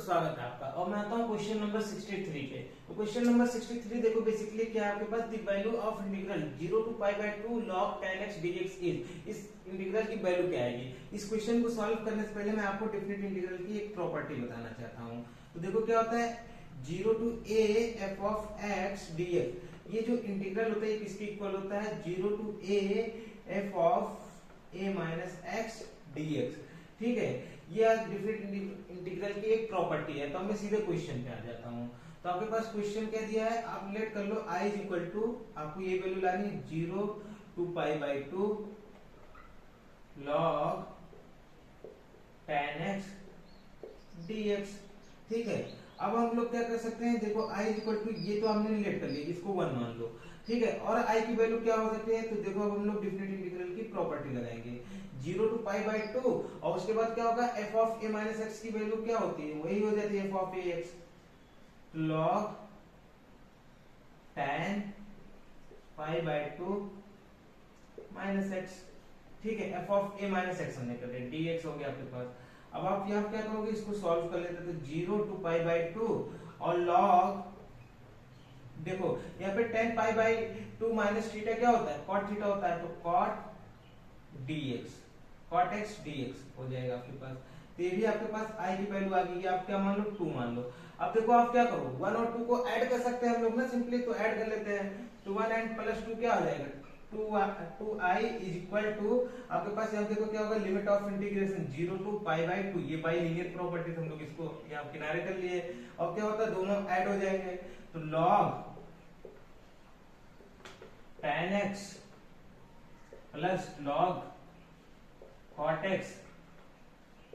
स्वागत है आपका। और मैं आता हूँ क्वेश्चन नंबर 63 पे। तो क्वेश्चन नंबर 63 देखो बेसिकली क्या है आपके पास, the value of integral 0 to pi by 2 log 10x dx is. इस इंटीग्रल की वैल्यू क्या आएगी। इस क्वेश्चन को सॉल्व करने से पहले मैं आपको डेफिनेट इंटीग्रल की एक प्रॉपर्टी बताना चाहता हूँ। तो देखो क्या होता है, 0 to a f of x dx। ये जो इंटीग्रल होता है किसके इक्वल होता है, 0 to a f of a minus x dx। ठीक है, ये डिफरेंट इंटीग्रल की एक प्रॉपर्टी है। तो मैं सीधे क्वेश्चन पे आ जाता हूँ। तो आपके पास क्वेश्चन क्या दिया है, आप लेट कर लो i इज इक्वल टू, आपको ये वैल्यू लानी है 0 to pi by 2 log 10x dx। ठीक है, अब हम लोग क्या कर सकते हैं, देखो i इज इक्वल टू, ये तो हमने लेट कर लिया, इसको 1 मान लो। ठीक है, और i की वैल्यू क्या हो सकती है, तो देखो अब हम लोग डिफरेंट इंटीग्रल की प्रॉपर्टी लगाएंगे, 0 टू पाई बाई 2 और उसके बाद क्या होगा, f of a minus x की वैल्यू क्या होती है, वही हो जाती है f of ax log 10 pi by 2 minus x। ठीक है, f of a minus x हमने कर दिया, dx हो गया आपके पास। अब आप यहाँ क्या करोगे, इसको सॉल्व कर लेते, तो 0 टू पाई बाई 2 और log, देखो यहाँ पे 10 पाई बाई 2 माइनस थीटा क्या होता है, cot थीटा होता है, तो cot dx, cot x dx हो जाएगा आपके पास। तो ये भी आपके पास i की वैल्यू आ गई, आप क्या मान लो 2 मान लो। अब देखो आप क्या करो, 1 और 2 को ऐड कर सकते हैं हम लोग ना, सिंपली तो ऐड कर लेते हैं। तो 1 एंड प्लस 2 क्या हो जाएगा, 2i इज इक्वल टू, आपके पास यहाँ देखो क्या होगा, limit of integration 0 to pi by 2, ये बाई लीनियर प्रॉपर्टी हम लोग इसको यहाँ किनारे कर लिए। और क्या होता है, दोनों ऐड हो जाएंगे, तो log 10x plus log cot x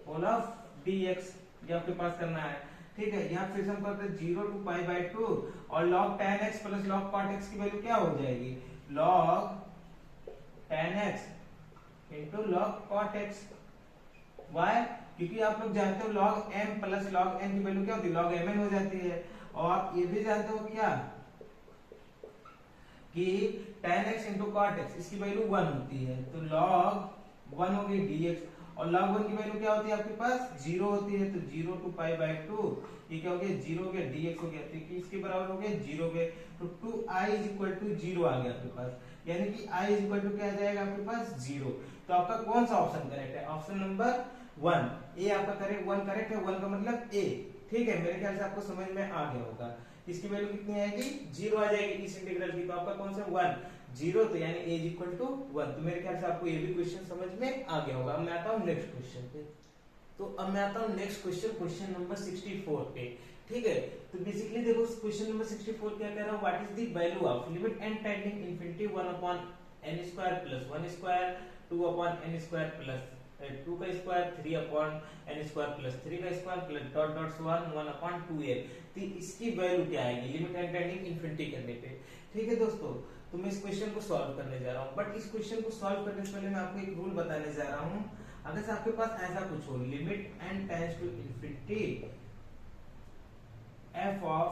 whole of dx, ये आपके पास करना है। ठीक है, यहाँ फिर से हम करते हैं 0 टू पाई बाई 2 और log 10x plus log cot x की वैल्यू क्या हो जाएगी, log 10x into log cot x। Why, क्योंकि आप लोग जानते हो log m plus log n की वैल्यू क्या होती है, log mn हो जाती है। और आप ये भी जानते हो क्या कि 10x इंटू cot x इसकी वैल्यू 1 होती है, तो log 1 होगी dx। और log 1 की वैल्यू क्या होती है आपके पास, 0 होती है, तो 0 टू पाई बाई 2, ये क्या हो गया, 0 हो गया, dx हो गया, तो इसके बराबर हो गया 0 के। तो 2i इज इक्वल टू 0 आ गया आपके पास, यानी कि i इज इक्वल टू क्या आ जाएगा आपके पास 0। तो आपका कौन सा ऑप्शन करेक्ट है, ऑप्शन नंबर 1 ए आपका करेक्ट, 1 करेक्ट है, 1 का मतलब ए। ठीक है, मेरे ख्याल से आपको समझ में आ गया होगा। इसकी वैल्यू कितनी आएगी, 0 आ जाएगी इस इंटीग्रल की। तो आपका कौन सा 1 0, तो यानी a इज इक्वल टू 1। तो मेरे ख्याल से आपको ये भी क्वेश्चन समझ में आ गया होगा। अब मैं आता हूँ नेक्स्ट क्वेश्चन पे। तो अब मैं आता हूँ नेक्स्ट क्वेश्चन, क्वेश्चन नंबर 64 पे। ठीक है, तो बेसिकली देखो क्वेश्चन नंबर 64 क्या कह रहा है, what is the value of limit n tending infinity 1 upon n square plus 1 square 2 upon n square plus 2 का square 3 upon n square plus 3 का square plus dot dot so on 1 upon 2n। तो इसकी value क्या आएगी limit n tending infinity करने पे। ठीक है दोस्तों, तो मैं इस क्वेश्चन को सॉल्व करने जा रहा हूँ, बट इस क्वेश्चन को सॉल्व करने से पहले मैं आपको एक रूल बताने जा रहा हूँ। अगर से आपके पास ऐसा कुछ हो, limit n tends to infinity f of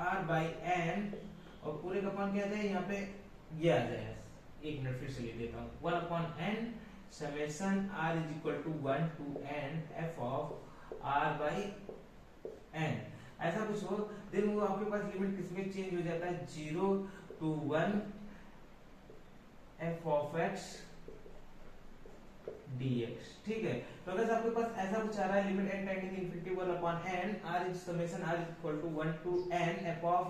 r by n, और पूरे का अपॉन क्या आ जाए, यहाँ पे ये आ जाए, एक मिनट फिर से लिख देता हूँ, 1 upon n summation r is equal to 1 to n f of r by n। ऐसा कुछ हो, देन वो आपके पास लिमिट किसमें चेंज हो जाता है, 0 to 1 f of x dx। ठीक है, तो अगर आपके पास ऐसा कुछ आ रहा है, limit n tending infinity 1 upon n r is summation r is equal to 1 to n f of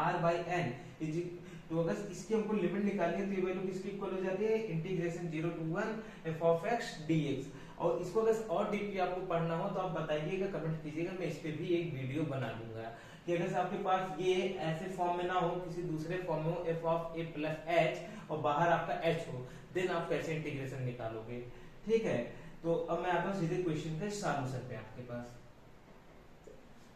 r by n is, तो अगर इसकी हमको लिमिट निकालनी है तो ये वैल्यू किसकी इक्वल हो जाती है, integration 0 to 1 f of x dx। और इसको अगर और डीपली आपको पढ़ना हो तो आप बताइएगा, कमेंट कीजिएगा, मैं इस पे भी एक वीडियो बना दूंगा। कि अगर आपके पास ये ऐसे फॉर्म में ना हो, किसी दूसरे फॉर्म में हो, f of a plus h और बाहर आपका h हो, देन आप कैसे इंटीग्रेशन निकालोगे। ठीक है, तो अब मैं आता हूँ सीधे क्वेश्चन के सॉल्यूशन पे आपके पास।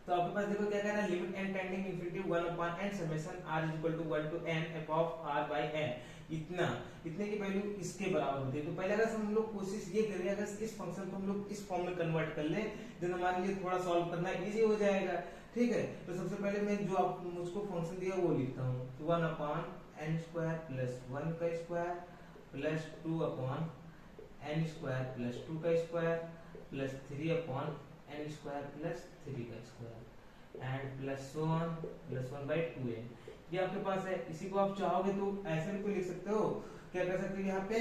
तो आपके पास देखो क्या कह रहा है, limit n tending infinity 1 upon n summation r is equal to 1 to n f of r by n। इतने की वैल्यू इसके बराबर होती है। तो पहले अगर हम लोग कोशिश ये करें, अगर इस फंक्शन को हम लोग इस फॉर्म में कन्वर्ट कर लें, देन हमारे लिए थोड़ा सॉल्व करना इजी हो जाएगा। ठीक है, तो सबसे पहले मैं जो आप मुझको फंक्शन दिया वो लिखता हूँ, 1 अपॉन n स्क्वायर प्लस 1 का square plus 2 upon n square plus 2 का square plus 3 upon n square plus 3 का square and plus so on plus 1/2n ये आपके पास है। इसी को आप चाहोगे तो ऐसे भी लिख सकते हो, क्या कर सकते हो यहाँ पे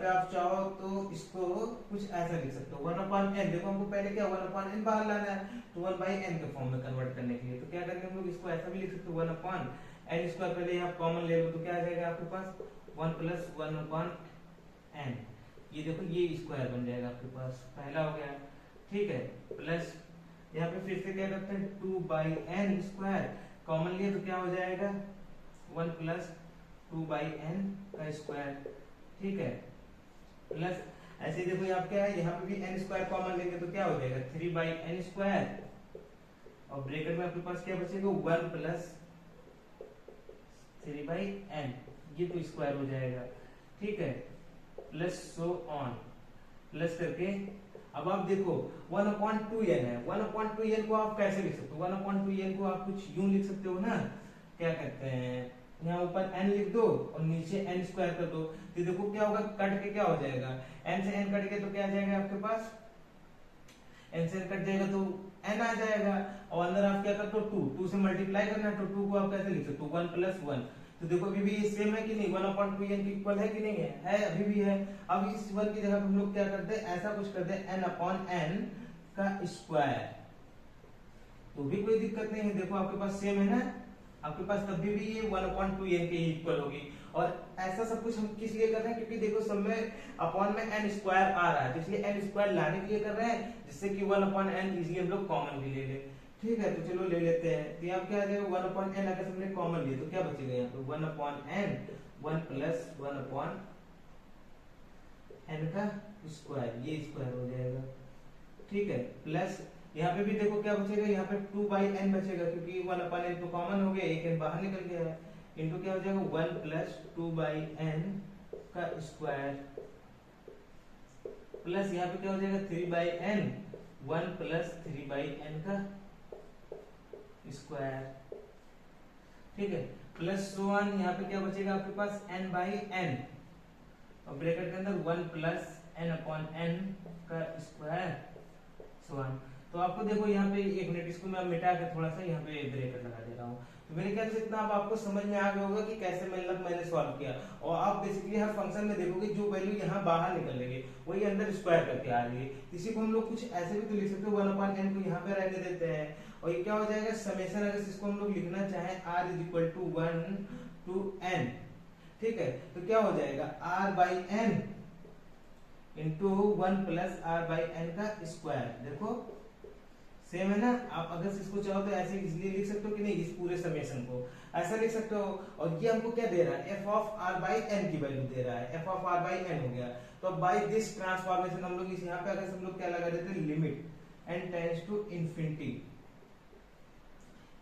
आप चाहो तो इसको कुछ ऐसा लिख सकते हो 1/n। देखो हमको पहले क्या 1/n बाहर लाना है तो 1/n के फॉर्म में कन्वर्ट करने के लिए तो क्या करेंगे हम लोग, इसको ऐसा भी लिख सकते हो 1/n स्क्वायर। पहले आप कॉमन ले लो तो क्या आ जाएगा आपके पास 1 + 1/n। ये देखो ये स्क्वायर बन जाएगा आपके पास, पहला हो गया, ठीक है। प्लस यहाँ पे फिर से क्या करते हैं 2/n स्क्वायर कॉमन लिए तो क्या हो जाएगा 1 + 2/n का स्क्वायर, ठीक है। प्लस ऐसे देखो यहाँ क्या है, यहाँ पे भी n स्क्वायर कॉमन लेंगे तो क्या हो जाएगा 3/n स्क्वायर और ब्रैकेट में आपके पास क्या बचेगा 1 + 3/n, ये तो स्क्वायर हो जाएगा, ठीक है। प्लस सो ऑन, प्लस करके अब आप देखो 1/2n है, 1/2n को आप कैसे लिख सकते हो, 1/2n को आप कुछ यूं लिख सकते हो ना, क्या कहते हैं यहाँ ऊपर n लिख दो और नीचे n स्क्वायर कर दो तो देखो क्या होगा, कट के क्या हो जाएगा n से n कट के तो क्या आ जाएगा आपके पास, n से n कट जाएगा तो n आ जाएगा और अंदर आप क्या करते हो 2 से मल्टीप्लाई करना है तो 2 को आप कैसे लिख सकते हो 1 + 1। तो देखो अभी भी ये सेम है कि नहीं 1/2n के इक्वल है कि नहीं है अभी भी है। अब इस 1 की जगह हम लोग क्या करते हैं, ऐसा कुछ करते हैं n/n का स्क्वायर, तो भी कोई दिक्कत नहीं है। देखो आपके पास सेम है ना, आपके पास तब भी ये 1/2n के इक्वल होगी। और ऐसा सब कुछ हम किस लिए कर रहे हैं, क्योंकि देखो सब में अपॉन में n स्क्वायर आ रहा है तो इसलिए n स्क्वायर लाने के लिए कर रहे हैं, जिससे कि 1/n इजीली हम लोग कॉमन भी ले ले, ठीक है। तो चलो ले लेते हैं, तो यहाँ क्या आ जाएगा 1/n अगर हमने कॉमन लिए तो क्या बचेगा यहाँ पे 1/n 1 + 1/n का स्क्वायर, ये स्क्वायर हो जाएगा, ठीक है। प्लस यहाँ पे भी देखो क्या बचेगा, यहाँ पे 2/n बचेगा क्योंकि 1/n तो कॉमन हो गया, एक n बाहर निकल गया है, इनटू क्या हो जाएगा 1 + 2/n का स्क्वायर प्लस यहाँ पे क्या हो जाएगा 3/n 1 + 3/n का स्क्वायर, ठीक है। प्लस सो ऑन, यहाँ पे क्या बचेगा आपके पास n/n और ब्रैकेट के अंदर 1 + n/n का स्क्वायर सो ऑन। तो आपको देखो यहाँ पे एक मिनट इसको मैं मिटा के थोड़ा सा यहाँ पे ब्रैकेट लगा दे रहा हूँ, तो मेरे ख्याल से इतना अब आपको समझ में आ गया होगा कि कैसे मतलब मैंने सॉल्व किया। और आप बेसिकली हर फंक्शन में देखोगे जो वैल्यू यहाँ बाहर निकल रही है वही अंदर स्क्वायर करके आ रही है। इसी को हम लोग कुछ ऐसे भी तो लिख सकते हो 1/n को यहाँ पे रहने देते हैं और ये क्या हो जाएगा समेशन, अगर इसको हम लोग लिखना चाहें r = 1 to n, ठीक है। तो क्या हो जाएगा r/n इंटू 1 + r/n का स्क्वायर, देखो सेम है ना। आप अगर इसको चाहो तो ऐसे इजीली लिख सकते हो कि नहीं, इस पूरे समेशन को ऐसा लिख सकते हो। और ये हमको क्या दे रहा है f(r/n) की वैल्यू दे रहा है, f(r/n) हो गया। तो बाय दिस ट्रांसफॉर्मेशन हम लोग इस यहाँ पे अगर हम लोग क्या लगा देते हैं limit n tends to infinity,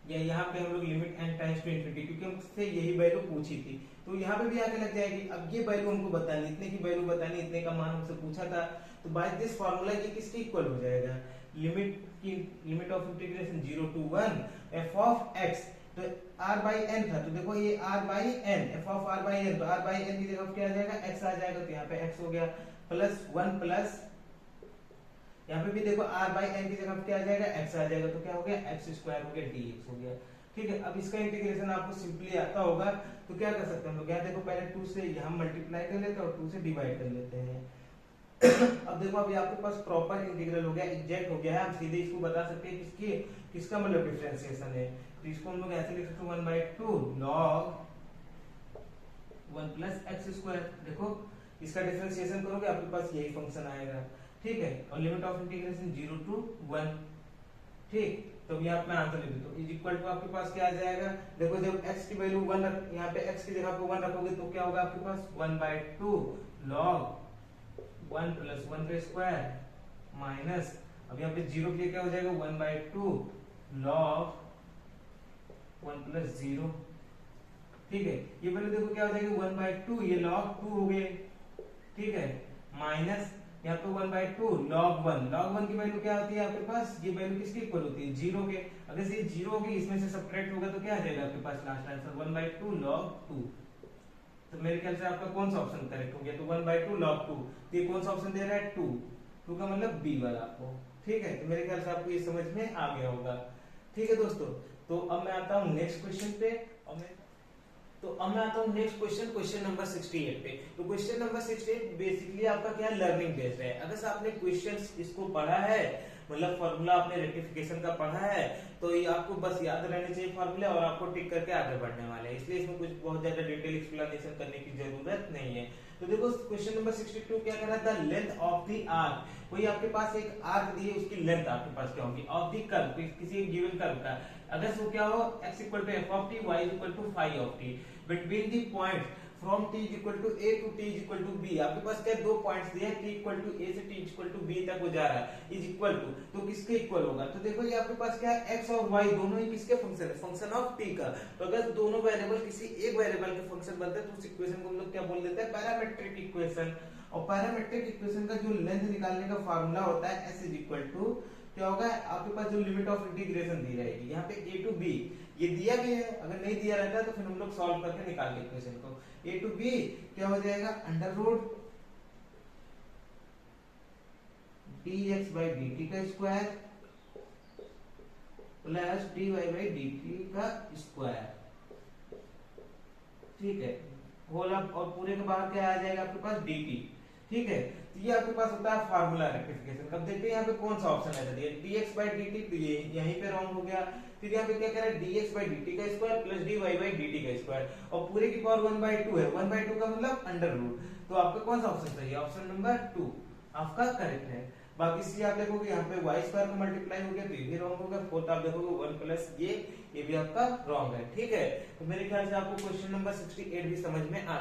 या यहाँ पे हम लोग limit n tends to infinity, क्योंकि हमसे यही वैल्यू पूछी थी तो यहाँ पे भी आके लग जाएगी। अब ये वैल्यू हमको बतानी, इतने की वैल्यू बतानी, इतने का मान हमसे पूछा था, तो बाय दिस फार्मूला ये किसके इक्वल हो जाएगा, limit of integration 0 to 1 f(x), तो r/n था तो देखो ये r/n f(r/n), तो r/n की जगह क्या आ जाएगा x आ जाएगा, तो यहाँ पे x हो गया प्लस 1 प्लस यहाँ पे भी देखो r/n की जगह क्या आ जाएगा x आ जाएगा, तो क्या हो गया x² हो गया dx हो गया, ठीक है। अब इसका इंटीग्रेशन आपको सिंपली आता होगा तो क्या कर सकते हैं हम लोग, यहाँ देखो पहले 2 से यहाँ मल्टीप्लाई कर लेते हैं और 2 से डिवाइड कर लेते हैं। अब देखो अभी आपके पास प्रॉपर इंटीग्रल हो गया, एग्जैक्ट हो गया है, हम सीधे इसको बता सकते हैं किसका मतलब डिफरेंशिएशन है। तो इसको हम लोग ऐसे लिख सकते हैं 1/2 log 1 + x²। देखो इसका डिफरेंशिएशन करोगे आपके पास यही फंक्शन आएगा, ठीक है। और लिमिट ऑफ इंटीग्रेशन 0 to 1, ठीक। तो यहाँ पे आंसर लिख दो, इज इक्वल टू आपके पास क्या आ जाएगा, देखो जब x की वैल्यू 1 यहाँ पे x की जगह पे 1 रखोगे तो क्या होगा आपके पास 1/2 log 1 + 1 का स्क्वायर माइनस, अब यहाँ पे 0 के लिए क्या हो जाएगा 1/2 log 1 + 0, ठीक है। ये पहले देखो क्या हो जाएगा 1/2, ये log 2 हो गए, ठीक है, माइनस यहाँ पे 1/2 log 1, log 1 की वैल्यू क्या होती है आपके पास, ये वैल्यू किसके इक्वल होती है 0 के, अगर ये 0 होगी इसमें से सब्ट्रैक्ट होगा तो क्या आ जाएगा आपके पास लास्ट आंसर 1/2 log 2। तो मेरे ख्याल से आपका कौन सा ऑप्शन करेक्ट हो गया, तो 1/2 log 2, तो ये कौन सा ऑप्शन दे रहा है 2 का मतलब बी वाला आपको, ठीक है, तो मेरे ख्याल से आपको ये समझ में आ गया होगा। ठीक है दोस्तों, तो अब मैं आता हूँ नेक्स्ट क्वेश्चन पे। अब मैं आता हूँ नेक्स्ट क्वेश्चन, क्वेश्चन नंबर 68 पे। तो क्वेश्चन नंबर 68 बेसिकली आपका क्या लर्निंग बेस्ड है। अगर से आपने क्वेश्चंस इसको पढ़ा है, मतलब फॉर्मूला आपने रेक्टिफिकेशन का पढ़ा है, तो ये आपको बस याद रहने चाहिए फॉर्मूला और आपको टिक करके आगे बढ़ने वाले हैं। इसलिए इसमें कुछ बहुत ज्यादा डिटेल एक्सप्लेनेशन करने की जरूरत नहीं है। तो देखो क्वेश्चन नंबर 62 क्या कह रहा था, लेंथ ऑफ द आर्क। कोई आपके पास एक आर्क दी है, उसकी लेंथ आपके पास क्या होगी, ऑफ द कर्व, किसी एक गिवन कर्व का। अगर वो क्या हो, x equal to f of t, y equal to phi of t, between the point from t equal to a to t equal to b। आपके पास क्या दो पॉइंट्स दिए हैं, t इक्वल टू a से t इक्वल टू b तक वो जा रहा है, इज इक्वल टू, तो किसके इक्वल होगा। तो देखो ये आपके पास क्या है, x और y दोनों ही किसके फंक्शन है, फंक्शन ऑफ t का। तो अगर दोनों वेरिएबल किसी एक वेरिएबल के फंक्शन बनते हैं तो उस इक्वेशन को हम लोग क्या बोल देते हैं, पैरामेट्रिक इक्वेशन। और पैरामेट्रिक इक्वेशन का जो लेंथ निकालने का फार्मूला होता है, s इज इक्वल टू क्या होगा, आपके पास जो लिमिट ऑफ इंटीग्रेशन दी रहेगी यहाँ पे a टू b, ये दिया भी है, अगर नहीं दिया रहता तो फिर हम लोग सॉल्व करके निकाल लेंगे इक्वेशन को। a टू b क्या हो जाएगा, under root dx by dt का square plus dy by dt का स्क्वायर। ठीक है, होल अप और पूरे के बाहर क्या आ जाएगा आपके पास dt। ठीक है, तो ये आपके पास होता है फार्मूला रेक्टिफिकेशन। अब देखते हैं यहाँ पे कौन सा ऑप्शन है, dx बाई dt, तो ये यहीं पे रॉन्ग हो गया। फिर यहाँ पे क्या कह रहा है, dx बाई dt का square plus dy by dt का स्क्वायर, और पूरे की पावर 1/2 है, 1/2 का मतलब अंडर रूट। तो आपका कौन सा ऑप्शन सही है, ऑप्शन नंबर 2 आपका करेक्ट है। बाकी सी आप देखोगे यहाँ पे y स्क्वायर का मल्टीप्लाई हो गया तो ये भी रॉन्ग होगा। फोर्थ आप देखोगे 1 प्लस ये भी आपका रॉन्ग है। ठीक है, तो मेरे ख्याल से आपको क्वेश्चन नंबर 68 भी समझ में आ